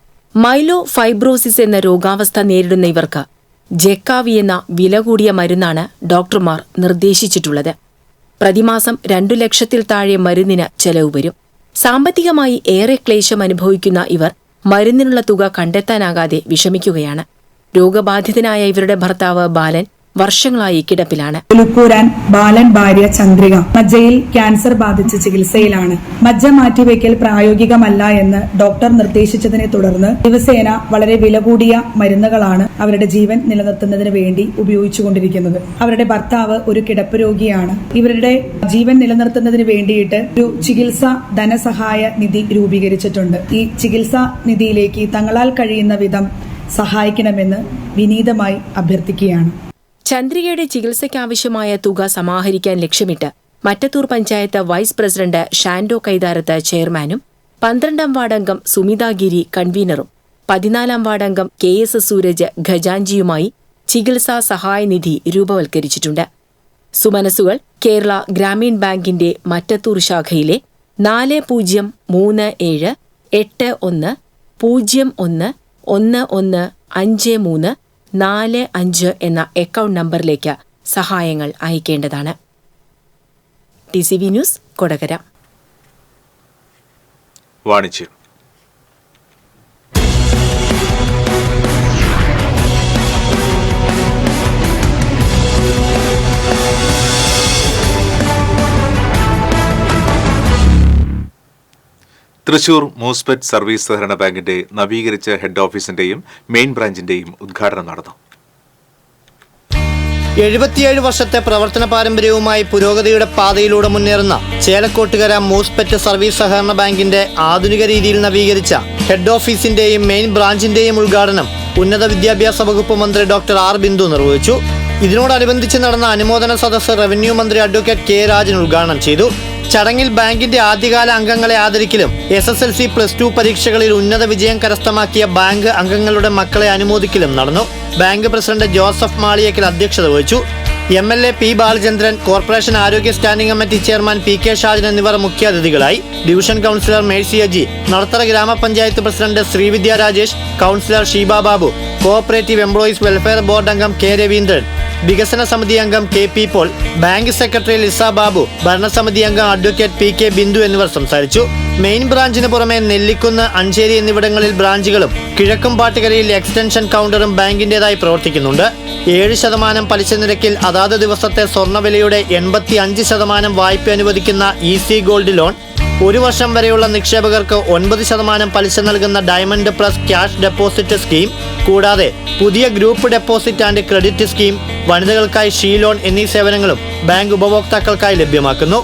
മൈലോ ഫൈബ്രോസിസ് എന്ന രോഗാവസ്ഥ നേരിടുന്ന ഇവർക്ക് ജെക്കാവി എന്ന വില കൂടിയ മരുന്നാണ് ഡോക്ടർമാർ നിർദ്ദേശിച്ചിട്ടുള്ളത്. പ്രതിമാസം 2 ലക്ഷത്തിൽ താഴെ മരുന്നിന് ചെലവ് വരും. സാമ്പത്തികമായി ഏറെ ക്ലേശം അനുഭവിക്കുന്ന ഇവർ മരുന്നിനുള്ള തുക കണ്ടെത്താനാകാതെ വിഷമിക്കുകയാണ്. രോഗബാധിതനായ ഇവരുടെ ഭർത്താവ് ബാലൻ വർഷങ്ങളായി കിടപ്പിലാണ്. ഒല്ലൂക്കാരൻ ബാലൻ ഭാര്യ ചന്ദ്രിക മജ്ജയിൽ ക്യാൻസർ ബാധിച്ച് ചികിത്സയിലാണ്. മജ്ജ മാറ്റിവെക്കൽ പ്രായോഗികമല്ല എന്ന് ഡോക്ടർ നിർദ്ദേശിച്ചതിനെ തുടർന്ന് ദിവസേന വളരെ വില കൂടിയ മരുന്നുകളാണ് അവരുടെ ജീവൻ നിലനിർത്തുന്നതിന് വേണ്ടി ഉപയോഗിച്ചുകൊണ്ടിരിക്കുന്നത്. അവരുടെ ഭർത്താവ് ഒരു കിടപ്പ് രോഗിയാണ്. ഇവരുടെ ജീവൻ നിലനിർത്തുന്നതിന് വേണ്ടിയിട്ട് ഒരു ചികിത്സാ ധനസഹായ നിധി രൂപീകരിച്ചിട്ടുണ്ട്. ഈ ചികിത്സാ നിധിയിലേക്ക് തങ്ങളാൽ കഴിയുന്ന വിധം സഹായിക്കണമെന്ന് വിനീതമായി അഭ്യർത്ഥിക്കുകയാണ്. ചന്ദ്രികയുടെ ചികിത്സയ്ക്കാവശ്യമായ തുക സമാഹരിക്കാൻ ലക്ഷ്യമിട്ട് മറ്റത്തൂർ പഞ്ചായത്ത് വൈസ് പ്രസിഡന്റ് ഷാൻഡോ കൈതാരത്ത് ചെയർമാനും 12-ാം വാർഡംഗം സുമിത ഗിരി കൺവീനറും 14-ാം വാർഡംഗം KS സൂരജ് ഖജാൻജിയുമായി ചികിത്സാ സഹായനിധി രൂപവൽക്കരിച്ചിട്ടുണ്ട്. സുമനസ്സുകൾ കേരള ഗ്രാമീൺ ബാങ്കിന്റെ മറ്റത്തൂർ ശാഖയിലെ 403781115345 എന്ന അക്കൗണ്ട് നമ്പറിലേക്ക് സഹായങ്ങൾ അയക്കേണ്ടതാണ്. TCV news Kodakara. വാണിജ്യം. തൃശൂർ മൂസ്പെറ്റ് സർവീസ് സഹകരണ ബാങ്കിന്റെ നവീകരിച്ച ഹെഡ് ഓഫീസിന്റെയും മെയിൻ ബ്രാഞ്ചിന്റെയും ഉദ്ഘാടനം നടന്നു. 77 വർഷത്തെ പ്രവർത്തന പാരമ്പര്യവുമായി പുരോഗതിയുടെ പാതയിലൂടെ മുന്നേറുന്ന ചേലക്കോട്ടുകര മൂസ്പെറ്റ് സർവീസ് സഹകരണ ബാങ്കിന്റെ ആധുനിക രീതിയിൽ നവീകരിച്ച ഹെഡ് ഓഫീസിന്റെയും മെയിൻ ബ്രാഞ്ചിന്റെയും ഉദ്ഘാടനം ഉന്നത വിദ്യാഭ്യാസ വകുപ്പ് മന്ത്രി ഡോക്ടർ R ബിന്ദു നിർവഹിച്ചു. ഇതിനോടനുബന്ധിച്ച് നടന്ന അനുമോദന സദസ്സ് റവന്യൂ മന്ത്രി അഡ്വക്കേറ്റ് K രാജൻ ഉദ്ഘാടനം ചെയ്തു. ചടങ്ങിൽ ബാങ്കിന്റെ ആദ്യകാല അംഗങ്ങളെ ആദരിക്കലും SSLC +2 പരീക്ഷകളിൽ ഉന്നത വിജയം കരസ്ഥമാക്കിയ ബാങ്ക് അംഗങ്ങളുടെ മക്കളെ അനുമോദിക്കലും നടന്നു. ബാങ്ക് പ്രസിഡന്റ് ജോസഫ് മാളിയേക്കൽ അധ്യക്ഷത വഹിച്ചു. MLA P ബാലചന്ദ്രൻ, കോർപ്പറേഷൻ ആരോഗ്യ standing committee chairman PK Shajan എന്നിവർ മുഖ്യാതിഥികളായി. Division councillor Mercy Aji, Nadathara ഗ്രാമപഞ്ചായത്ത് president Sreevidya Rajesh, councillor Sheeba Babu, cooperative employees welfare board അംഗം K രവീന്ദ്രൻ, വികസന സമിതി അംഗം KP Paul, bank secretary Lisa Babu, ഭരണസമിതി അംഗം അഡ്വക്കേറ്റ് PK ബിന്ദു എന്നിവർ സംസാരിച്ചു. മെയിൻ ബ്രാഞ്ചിന് പുറമെ നെല്ലിക്കുന്ന്, അഞ്ചേരി എന്നിവിടങ്ങളിൽ ബ്രാഞ്ചുകളും കിഴക്കും പാട്ടുകരയിൽ എക്സ്റ്റൻഷൻ കൗണ്ടറും ബാങ്കിന്റേതായി പ്രവർത്തിക്കുന്നുണ്ട്. 7% പലിശ നിരക്കിൽ അതാത് ദിവസത്തെ സ്വർണ്ണവിലയുടെ 85% വായ്പ അനുവദിക്കുന്ന ഈസി ഗോൾഡ് ലോൺ, 1 വർഷം വരെയുള്ള നിക്ഷേപകർക്ക് 9% പലിശ നൽകുന്ന diamond plus cash deposit scheme, കൂടാതെ പുതിയ group deposit and credit scheme, വനിതകൾക്കായി ഷീ ലോൺ എന്നീ സേവനങ്ങളും ബാങ്ക് ഉപഭോക്താക്കൾക്കായി ലഭ്യമാക്കുന്നു.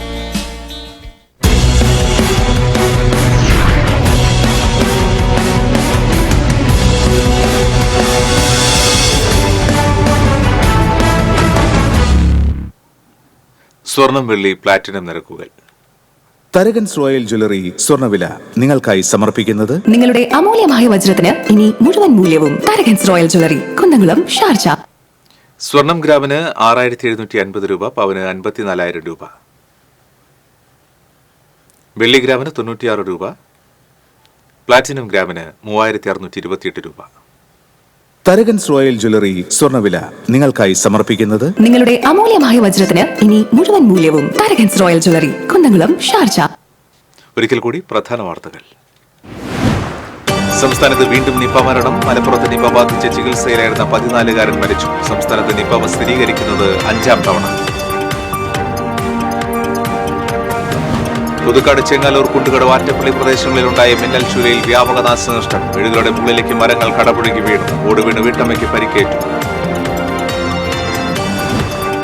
സ്വർണം, വെള്ളി, പ്ലാറ്റിനം നിരക്കുകൾ. തരകൻസ് റോയൽ ജ്വല്ലറി സ്വർണ്ണവില നിങ്ങൾക്കായി സമർപ്പിക്കുന്നത് നിങ്ങളുടെ അമൂല്യമായ വജ്രത്തിന് ഇനി മുഴുവൻ മൂല്യവും Tharakans royal jewellery, Kunnamkulam, Sharjah. സ്വർണം ഗ്രാമിന് 6750 രൂപ, പവന് 54,000 രൂപ. വെള്ളി ഗ്രാമിന് 96 രൂപ, പ്ലാറ്റിനം ഗ്രാമിന് 3628 രൂപ. തരകൻസ് റോയൽ ജ്വല്ലറി സ്വർണ്ണവില നിങ്ങൾക്കായി സമർപ്പിക്കുന്നത് നിങ്ങളുടെ അമൂല്യമായ വജ്രത്തിന് ഇനി മുഴുവൻ മൂല്യവും Tharakans royal jewellery, Kunnamkulam, Sharjah. ഒരിക്കൽ കൂടി പ്രധാന വാർത്തകൾ. സംസ്ഥാനത്ത് വീണ്ടും നിപ മരണം. മലപ്പുറത്ത് നിപ ബാധിച്ച് ചികിത്സയിലായിരുന്ന 14-കാരൻ മരിച്ചു. സംസ്ഥാനത്ത് നിപ സ്ഥിരീകരിക്കുന്നത് 5ാം തവണ. പുതുക്കാട്, ചെങ്ങാലൂർ, കുണ്ടുകട, വാറ്റപ്പള്ളി പ്രദേശങ്ങളിലുണ്ടായ മിന്നൽ ചുഴലിയിൽ വ്യാപക നാശനഷ്ടം. വീടുകളുടെ മുകളിലേക്ക് മരങ്ങൾ കടപുഴകി വീണു. ഓട് വീണ് വീട്ടമ്മയ്ക്ക് പരിക്കേറ്റു.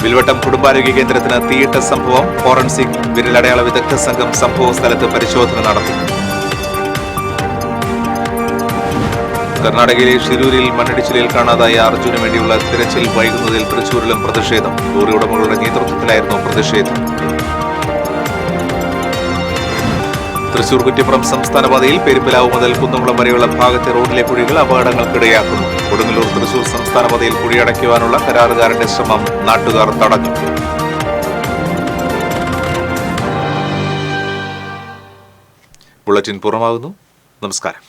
വിൽവട്ടം കുടുംബാരോഗ്യ കേന്ദ്രത്തിന് തീയിട്ട സംഭവം. ഫോറൻസിക് വിരലടയാള വിദഗ്ധ സംഘം സംഭവ സ്ഥലത്ത് പരിശോധന നടത്തി. കർണാടകയിലെ ഷിരൂരിൽ മണ്ണിടിച്ചിലിൽ കാണാതായ അർജുന് വേണ്ടിയുള്ള തിരച്ചിൽ വൈകുന്നതിൽ തൃശൂരിലും പ്രതിഷേധം. ലോറി ഉടമകളുടെ നേതൃത്വത്തിലായിരുന്നു പ്രതിഷേധം. തൃശൂർ കുറ്റിപ്പുറം സംസ്ഥാനപാതയിൽ പെരുമ്പിലാവ് മുതൽ കുന്നംകുളം വരെയുള്ള ഭാഗത്തെ റോഡിലെ കുഴികൾ അപകടങ്ങൾക്കിടയാക്കുന്നു. കൊടുങ്ങല്ലൂർ തൃശൂർ സംസ്ഥാനപാതയിൽ കുഴിയടയ്ക്കുവാനുള്ള കരാറുകാരന്റെ ശ്രമം നാട്ടുകാർ തടഞ്ഞു. ബുള്ളറ്റിൻ പൂർണ്ണമാകുന്നു. നമസ്കാരം.